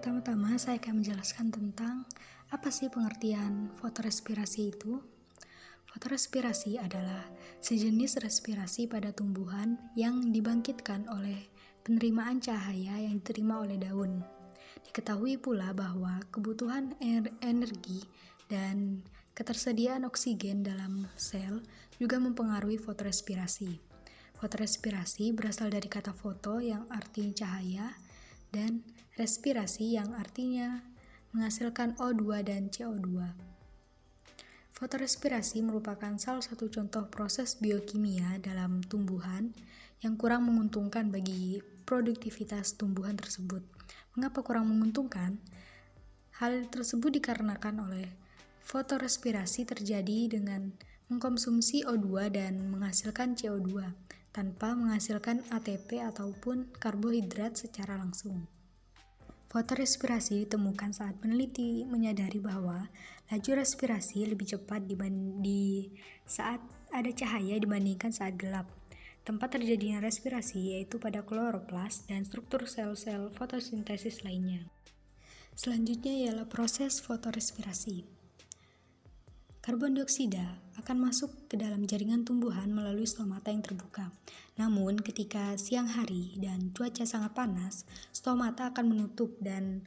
Pertama-tama saya akan menjelaskan tentang apa sih pengertian fotorespirasi itu. Fotorespirasi adalah sejenis respirasi pada tumbuhan yang dibangkitkan oleh penerimaan cahaya yang diterima oleh daun. Diketahui pula bahwa kebutuhan energi dan ketersediaan oksigen dalam sel juga mempengaruhi fotorespirasi. Fotorespirasi berasal dari kata foto yang artinya cahaya dan respirasi yang artinya menghasilkan O2 dan CO2. Fotorespirasi merupakan salah satu contoh proses biokimia dalam tumbuhan yang kurang menguntungkan bagi produktivitas tumbuhan tersebut. Mengapa kurang menguntungkan? Hal tersebut dikarenakan oleh fotorespirasi terjadi dengan mengkonsumsi O2 dan menghasilkan CO2 tanpa menghasilkan ATP ataupun karbohidrat secara langsung. Fotorespirasi ditemukan saat peneliti menyadari bahwa laju respirasi lebih cepat di saat ada cahaya dibandingkan saat gelap. Tempat terjadinya respirasi yaitu pada kloroplas dan struktur sel-sel fotosintesis lainnya. Selanjutnya ialah proses fotorespirasi. Karbon dioksida akan masuk ke dalam jaringan tumbuhan melalui stomata yang terbuka. Namun, ketika siang hari dan cuaca sangat panas, stomata akan menutup dan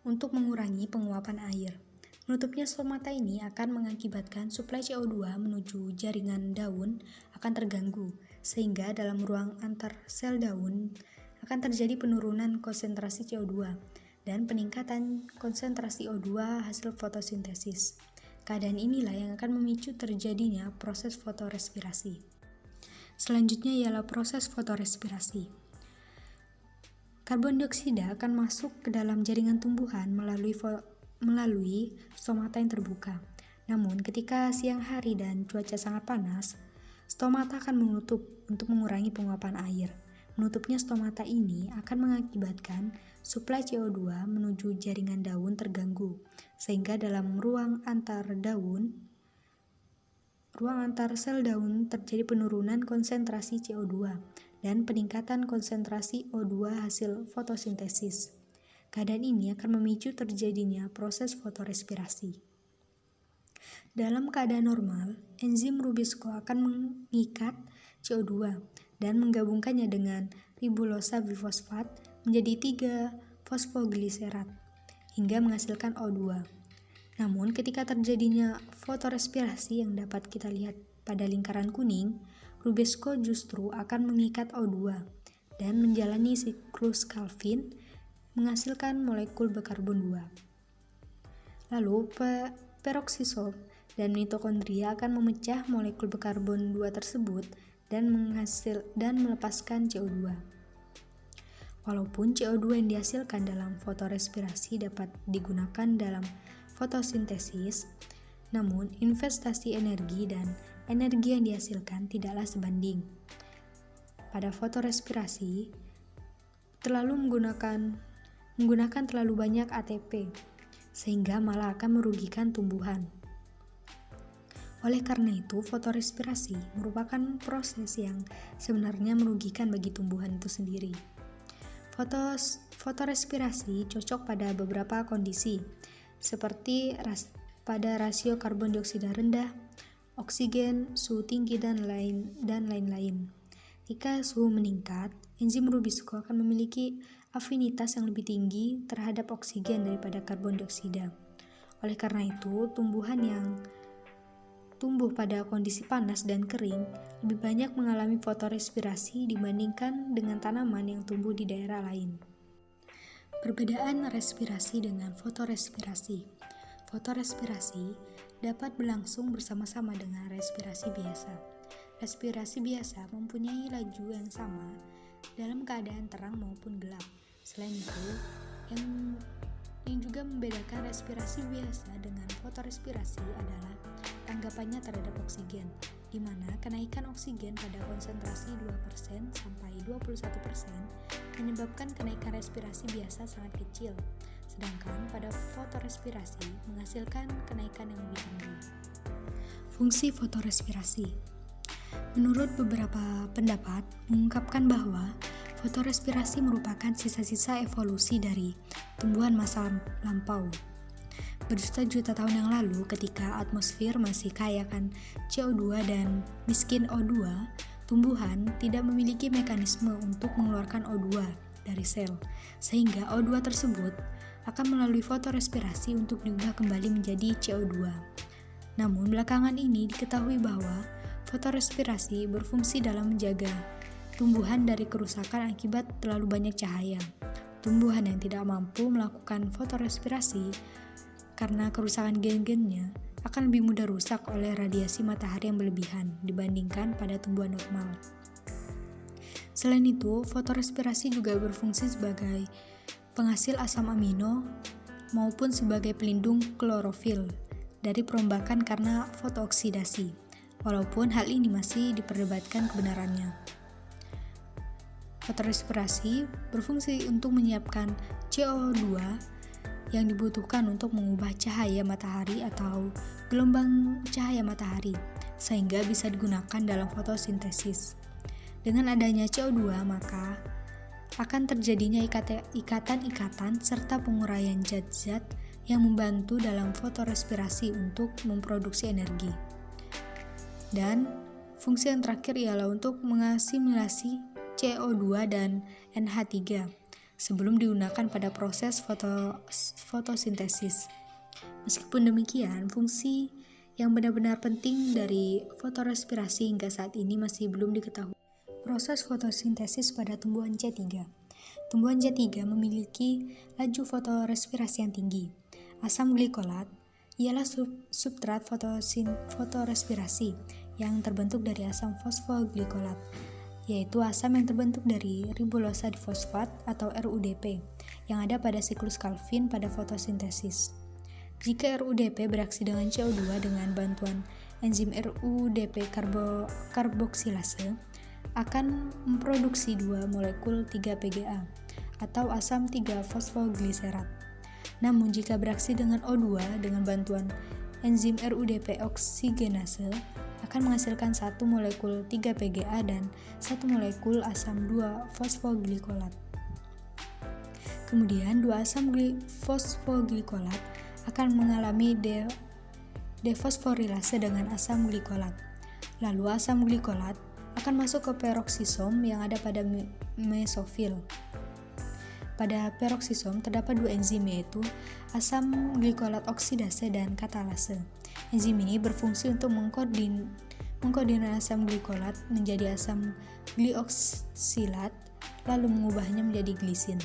untuk mengurangi penguapan air. Menutupnya stomata ini akan mengakibatkan suplai CO2 menuju jaringan daun akan terganggu, sehingga dalam ruang antar sel daun akan terjadi penurunan konsentrasi CO2 dan peningkatan konsentrasi O2 hasil fotosintesis. Keadaan inilah yang akan memicu terjadinya proses fotorespirasi. Selanjutnya ialah proses fotorespirasi. Karbon dioksida akan masuk ke dalam jaringan tumbuhan melalui stomata yang terbuka. Namun, ketika siang hari dan cuaca sangat panas, stomata akan menutup untuk mengurangi penguapan air. Menutupnya stomata ini akan mengakibatkan suplai CO2 menuju jaringan daun terganggu, sehingga dalam ruang antar sel daun terjadi penurunan konsentrasi CO2 dan peningkatan konsentrasi O2 hasil fotosintesis. Keadaan ini akan memicu terjadinya proses fotorespirasi. Dalam keadaan normal, enzim Rubisco akan mengikat CO2 dan menggabungkannya dengan ribulosa bifosfat menjadi 3 fosfogliserat hingga menghasilkan O2. Namun, ketika terjadinya fotorespirasi yang dapat kita lihat pada lingkaran kuning, Rubisco justru akan mengikat O2 dan menjalani siklus Calvin menghasilkan molekul berkarbon 2. Lalu, peroksisom dan mitokondria akan memecah molekul berkarbon 2 tersebut dan melepaskan CO2. Walaupun CO2 yang dihasilkan dalam fotorespirasi dapat digunakan dalam fotosintesis, namun investasi energi dan energi yang dihasilkan tidaklah sebanding. Pada fotorespirasi, menggunakan terlalu banyak ATP, sehingga malah akan merugikan tumbuhan. Oleh karena itu, fotorespirasi merupakan proses yang sebenarnya merugikan bagi tumbuhan itu sendiri. Fotorespirasi cocok pada beberapa kondisi, seperti pada rasio karbon dioksida rendah, oksigen, suhu tinggi, dan lain-lain. Jika suhu meningkat, enzim Rubisco akan memiliki afinitas yang lebih tinggi terhadap oksigen daripada karbon dioksida. Oleh karena itu, tumbuhan yang tumbuh pada kondisi panas dan kering lebih banyak mengalami fotorespirasi dibandingkan dengan tanaman yang tumbuh di daerah lain. Perbedaan respirasi dengan fotorespirasi. Fotorespirasi dapat berlangsung bersama-sama dengan respirasi biasa. Respirasi biasa mempunyai laju yang sama dalam keadaan terang maupun gelap. Selain itu, yang juga membedakan respirasi biasa dengan fotorespirasi adalah tanggapannya terhadap oksigen, di mana kenaikan oksigen pada konsentrasi 2% sampai 21% menyebabkan kenaikan respirasi biasa sangat kecil, sedangkan pada fotorespirasi menghasilkan kenaikan yang lebih tinggi. Fungsi fotorespirasi. Menurut beberapa pendapat mengungkapkan bahwa Fotorespirasi merupakan sisa-sisa evolusi dari tumbuhan masa lampau. Berjuta-juta tahun yang lalu, ketika atmosfer masih kaya akan CO2 dan miskin O2, tumbuhan tidak memiliki mekanisme untuk mengeluarkan O2 dari sel, sehingga O2 tersebut akan melalui fotorespirasi untuk diubah kembali menjadi CO2. Namun, belakangan ini diketahui bahwa fotorespirasi berfungsi dalam menjaga tumbuhan dari kerusakan akibat terlalu banyak cahaya. Tumbuhan yang tidak mampu melakukan fotorespirasi karena kerusakan gen-gennya akan lebih mudah rusak oleh radiasi matahari yang berlebihan dibandingkan pada tumbuhan normal. Selain itu, fotorespirasi juga berfungsi sebagai penghasil asam amino maupun sebagai pelindung klorofil dari perombakan karena fotooksidasi, walaupun hal ini masih diperdebatkan kebenarannya. Fotorespirasi berfungsi untuk menyiapkan CO2 yang dibutuhkan untuk mengubah cahaya matahari atau gelombang cahaya matahari, sehingga bisa digunakan dalam fotosintesis. Dengan adanya CO2, maka akan terjadinya ikatan-ikatan serta penguraian zat-zat yang membantu dalam fotorespirasi untuk memproduksi energi. Dan fungsi yang terakhir ialah untuk mengasimilasi CO2 dan NH3 sebelum digunakan pada proses fotosintesis. Meskipun demikian, fungsi yang benar-benar penting dari fotorespirasi hingga saat ini masih belum diketahui. Proses fotosintesis pada tumbuhan C3. Tumbuhan C3 memiliki laju fotorespirasi yang tinggi. Asam glikolat ialah substrat fotorespirasi yang terbentuk dari asam fosfoglikolat, yaitu asam yang terbentuk dari ribosa difosfat atau RUDP yang ada pada siklus Calvin pada fotosintesis. Jika RUDP bereaksi dengan CO2 dengan bantuan enzim RUDP karboksilase, akan memproduksi 2 molekul 3-PGA atau asam 3-fosfogliserat. Namun jika bereaksi dengan O2 dengan bantuan enzim RUDP oksigenase, akan menghasilkan 1 molekul 3-PGA dan 1 molekul asam 2-fosfoglikolat. Kemudian 2 asam fosfoglikolat akan mengalami defosforilase dengan asam glikolat. Lalu asam glikolat akan masuk ke peroksisom yang ada pada mesofil. Pada peroksisom terdapat 2 enzim, yaitu asam glikolat oksidase dan katalase. Enzim ini berfungsi untuk mengkoordinasi asam glikolat menjadi asam glioksilat, lalu mengubahnya menjadi glisin.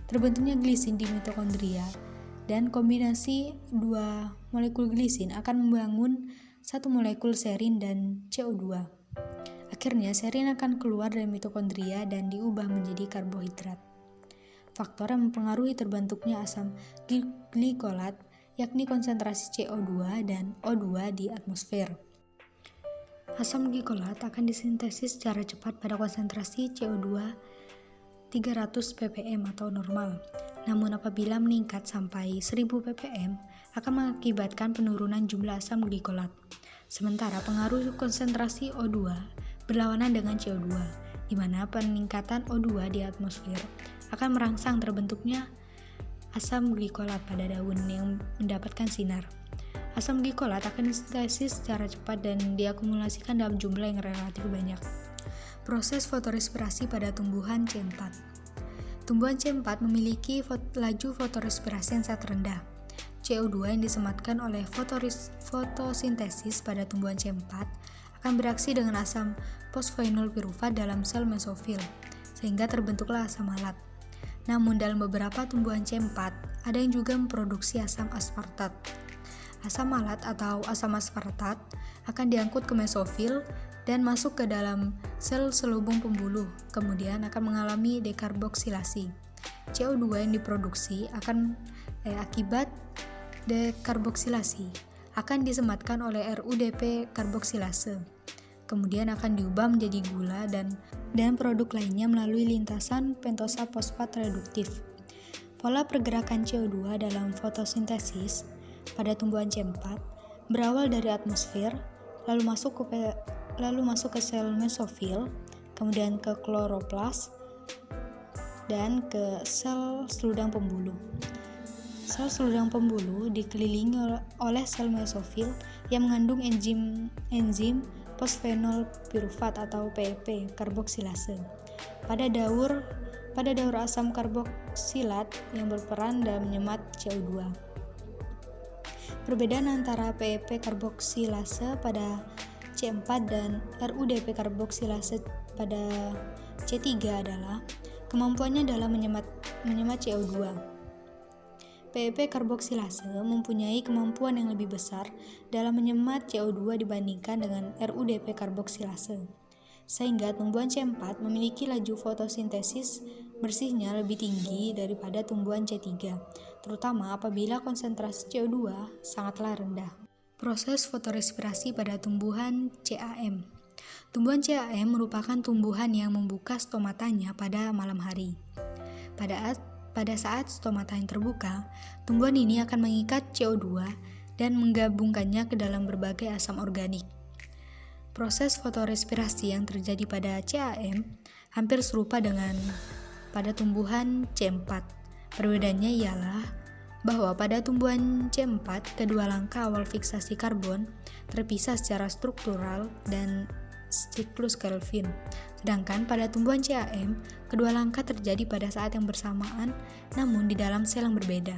Terbentuknya glisin di mitokondria, dan kombinasi 2 molekul glisin akan membangun 1 molekul serin dan CO2. Akhirnya, serin akan keluar dari mitokondria dan diubah menjadi karbohidrat. Faktor yang mempengaruhi terbentuknya asam glikolat yakni konsentrasi CO2 dan O2 di atmosfer. Asam glikolat akan disintesis secara cepat pada konsentrasi CO2 300 ppm atau normal. Namun apabila meningkat sampai 1000 ppm akan mengakibatkan penurunan jumlah asam glikolat. Sementara pengaruh konsentrasi O2 berlawanan dengan CO2, di mana peningkatan O2 di atmosfer akan merangsang terbentuknya asam glikolat pada daun yang mendapatkan sinar. Asam glikolat akan disintesis secara cepat dan diakumulasikan dalam jumlah yang relatif banyak. Proses fotorespirasi pada tumbuhan C4. Tumbuhan C4 memiliki laju fotorespirasi yang sangat rendah. CO2 yang disematkan oleh fotosintesis pada tumbuhan C4 akan bereaksi dengan asam fosfoinol pirufat dalam sel mesofil, sehingga terbentuklah asam malat. Namun dalam beberapa tumbuhan C4, ada yang juga memproduksi asam aspartat. Asam malat atau asam aspartat akan diangkut ke mesofil dan masuk ke dalam sel selubung pembuluh, kemudian akan mengalami dekarboksilasi. CO2 yang diproduksi akibat dekarboksilasi akan disematkan oleh RUDP karboksilase. Kemudian akan diubah menjadi gula dan produk lainnya melalui lintasan pentosa fosfat reduktif. Pola pergerakan CO2 dalam fotosintesis pada tumbuhan C4 berawal dari atmosfer, lalu masuk ke sel mesofil, kemudian ke kloroplas, dan ke sel seludang pembuluh. Sel seludang pembuluh dikelilingi oleh sel mesofil yang mengandung enzim fosfenol pirufat atau PEP karboksilase. Pada daur asam karboksilat yang berperan dalam menyemat CO2. Perbedaan antara PEP karboksilase pada C4 dan RUDP karboksilase pada C3 adalah kemampuannya dalam menyemat CO2. PEP karboksilase mempunyai kemampuan yang lebih besar dalam menyemat CO2 dibandingkan dengan RUDP karboksilase, sehingga tumbuhan C4 memiliki laju fotosintesis bersihnya lebih tinggi daripada tumbuhan C3, terutama apabila konsentrasi CO2 sangatlah rendah. Proses fotorespirasi pada tumbuhan CAM. Tumbuhan CAM merupakan tumbuhan yang membuka stomatanya pada malam hari. Pada saat stomatanya terbuka, tumbuhan ini akan mengikat CO2 dan menggabungkannya ke dalam berbagai asam organik. Proses fotorespirasi yang terjadi pada CAM hampir serupa dengan pada tumbuhan C4. Perbedaannya ialah bahwa pada tumbuhan C4, kedua langkah awal fiksasi karbon terpisah secara struktural dan siklus Kelvin. Sedangkan pada tumbuhan CAM, kedua langkah terjadi pada saat yang bersamaan, namun di dalam sel yang berbeda.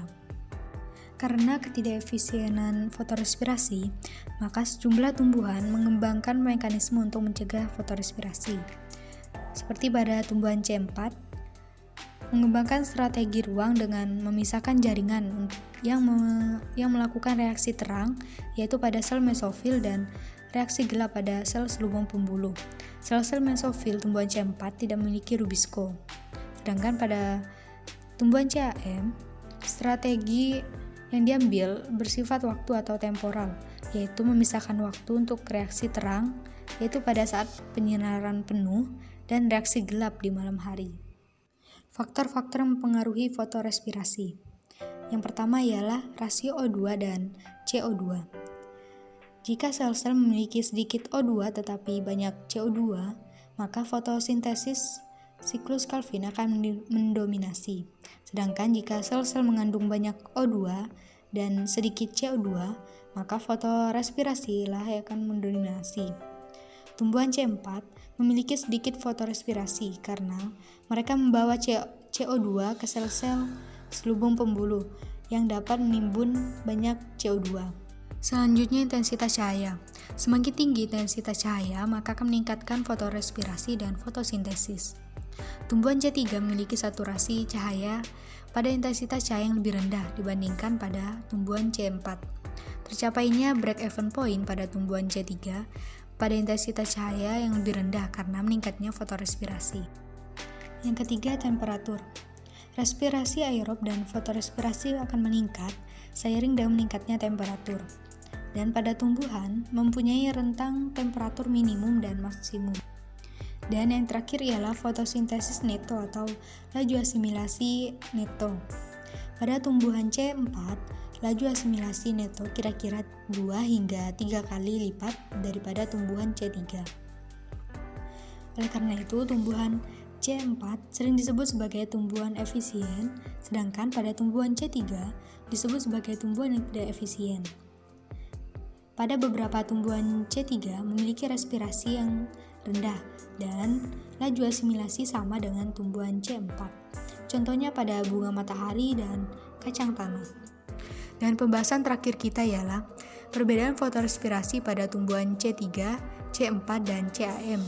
Karena ketidakefisienan fotorespirasi, maka sejumlah tumbuhan mengembangkan mekanisme untuk mencegah fotorespirasi. Seperti pada tumbuhan C4, mengembangkan strategi ruang dengan memisahkan jaringan yang melakukan reaksi terang, yaitu pada sel mesofil, dan reaksi gelap pada sel selubung pembuluh. Sel-sel mesofil tumbuhan C4 tidak memiliki Rubisco. Sedangkan pada tumbuhan CAM, strategi yang diambil bersifat waktu atau temporal, yaitu memisahkan waktu untuk reaksi terang, yaitu pada saat penyinaran penuh, dan reaksi gelap di malam hari. Faktor-faktor yang mempengaruhi fotorespirasi. Yang pertama ialah rasio O2 dan CO2. Jika sel-sel memiliki sedikit O2 tetapi banyak CO2, maka fotosintesis siklus Kelvin akan mendominasi. Sedangkan jika sel-sel mengandung banyak O2 dan sedikit CO2, maka fotorespirasi lah yang akan mendominasi. Tumbuhan C4 memiliki sedikit fotorespirasi karena mereka membawa CO2 ke sel-sel selubung pembuluh yang dapat menimbun banyak CO2. Selanjutnya, intensitas cahaya. Semakin tinggi intensitas cahaya, maka akan meningkatkan fotorespirasi dan fotosintesis. Tumbuhan C3 memiliki saturasi cahaya pada intensitas cahaya yang lebih rendah dibandingkan pada tumbuhan C4. Tercapainya break-even point pada tumbuhan C3 pada intensitas cahaya yang lebih rendah karena meningkatnya fotorespirasi. Yang ketiga, temperatur. Respirasi aerob dan fotorespirasi akan meningkat seiring dengan meningkatnya temperatur. Dan pada tumbuhan mempunyai rentang temperatur minimum dan maksimum. Dan yang terakhir ialah fotosintesis neto atau laju asimilasi neto. Pada tumbuhan C4, laju asimilasi neto kira-kira 2 hingga 3 kali lipat daripada tumbuhan C3. Oleh karena itu, tumbuhan C4 sering disebut sebagai tumbuhan efisien, sedangkan pada tumbuhan C3 disebut sebagai tumbuhan yang tidak efisien. Pada beberapa tumbuhan C3 memiliki respirasi yang rendah dan laju asimilasi sama dengan tumbuhan C4. Contohnya pada bunga matahari dan kacang tanah. Dan pembahasan terakhir kita ialah perbedaan fotorespirasi pada tumbuhan C3, C4, dan CAM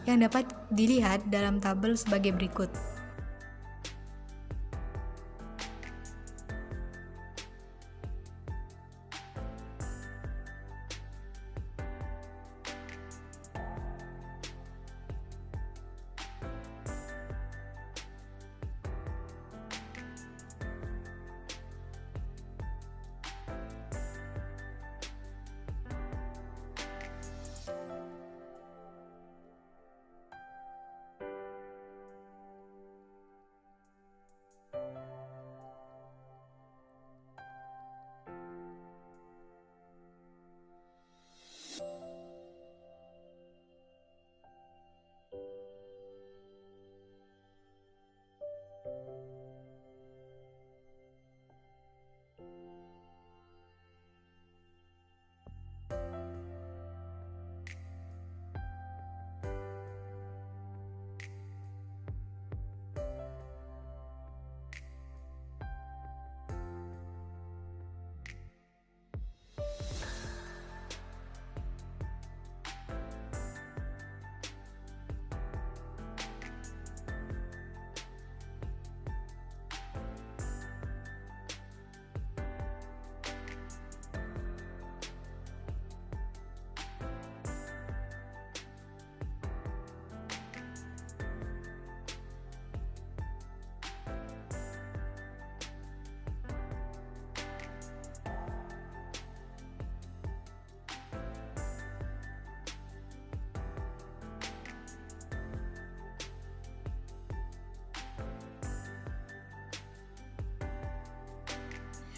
yang dapat dilihat dalam tabel sebagai berikut.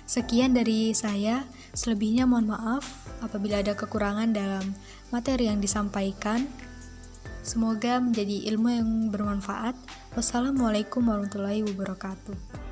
Sekian dari saya, selebihnya mohon maaf apabila ada kekurangan dalam materi yang disampaikan. Semoga menjadi ilmu yang bermanfaat. Wassalamualaikum warahmatullahi wabarakatuh.